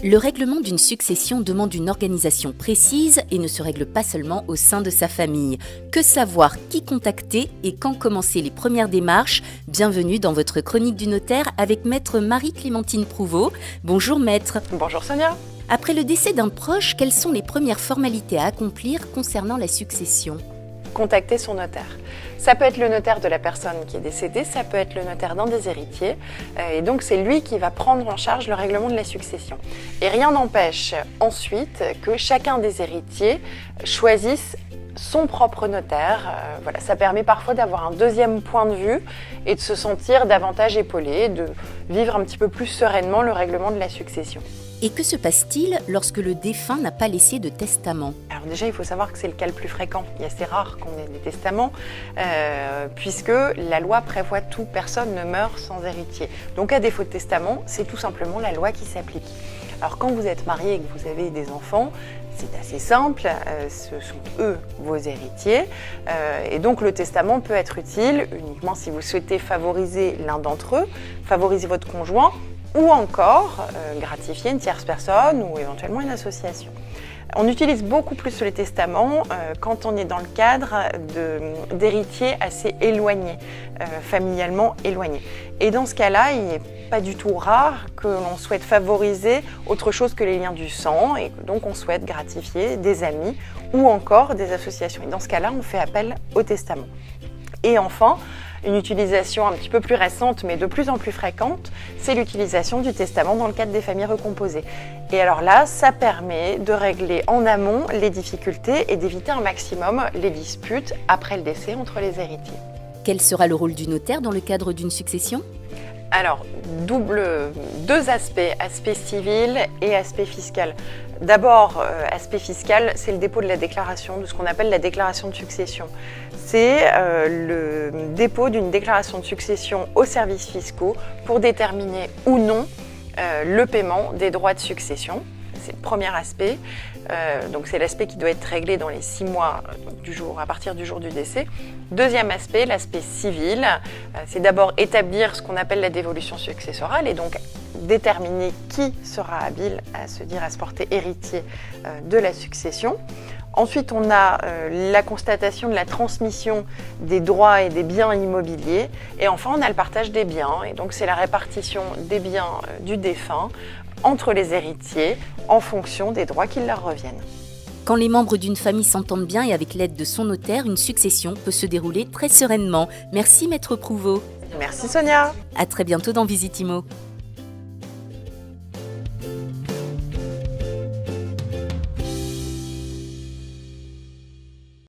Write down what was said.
Le règlement d'une succession demande une organisation précise et ne se règle pas seulement au sein de sa famille. Que savoir, qui contacter et quand commencer les premières démarches? Bienvenue dans votre chronique du notaire avec maître Marie-Clémentine Prouveau. Bonjour maître. Bonjour Sonia. Après le décès d'un proche, quelles sont les premières formalités à accomplir concernant la succession? Contacter son notaire. Ça peut être le notaire de la personne qui est décédée, ça peut être le notaire d'un des héritiers, et donc c'est lui qui va prendre en charge le règlement de la succession. Et rien n'empêche ensuite que chacun des héritiers choisisse son propre notaire. Voilà, ça permet parfois d'avoir un deuxième point de vue et de se sentir davantage épaulé, de vivre un petit peu plus sereinement le règlement de la succession. Et que se passe-t-il lorsque le défunt n'a pas laissé de testament? Alors déjà, il faut savoir que c'est le cas le plus fréquent. Il est assez rare qu'on ait des testaments, puisque la loi prévoit tout, personne ne meurt sans héritier. Donc à défaut de testament, c'est tout simplement la loi qui s'applique. Alors quand vous êtes marié et que vous avez des enfants, c'est assez simple, ce sont eux vos héritiers, et donc le testament peut être utile uniquement si vous souhaitez favoriser l'un d'entre eux, favoriser votre conjoint, ou encore gratifier une tierce personne ou éventuellement une association. On utilise beaucoup plus les testaments quand on est dans le cadre d'héritiers assez éloignés, familialement éloignés. Et dans ce cas-là, il n'est pas du tout rare que l'on souhaite favoriser autre chose que les liens du sang et donc on souhaite gratifier des amis ou encore des associations. Et dans ce cas-là, on fait appel au testament. Et enfin, une utilisation un petit peu plus récente, mais de plus en plus fréquente, c'est l'utilisation du testament dans le cadre des familles recomposées. Et alors là, ça permet de régler en amont les difficultés et d'éviter un maximum les disputes après le décès entre les héritiers. Quel sera le rôle du notaire dans le cadre d'une succession? Alors, deux aspects, aspect civil et aspect fiscal. D'abord, aspect fiscal, c'est le dépôt de la déclaration, de ce qu'on appelle la déclaration de succession. C'est le dépôt d'une déclaration de succession aux services fiscaux pour déterminer ou non le paiement des droits de succession. C'est le premier aspect. Donc c'est l'aspect qui doit être réglé dans les 6 mois à partir du jour du décès. Deuxième aspect, l'aspect civil, c'est d'abord établir ce qu'on appelle la dévolution successorale et donc déterminer qui sera habile à se porter héritier de la succession. Ensuite, on a la constatation de la transmission des droits et des biens immobiliers. Et enfin, on a le partage des biens. Et donc, c'est la répartition des biens du défunt entre les héritiers en fonction des droits qui leur reviennent. Quand les membres d'une famille s'entendent bien et avec l'aide de son notaire, une succession peut se dérouler très sereinement. Merci maître Prouveau. Merci Sonia. À très bientôt dans Visitimo.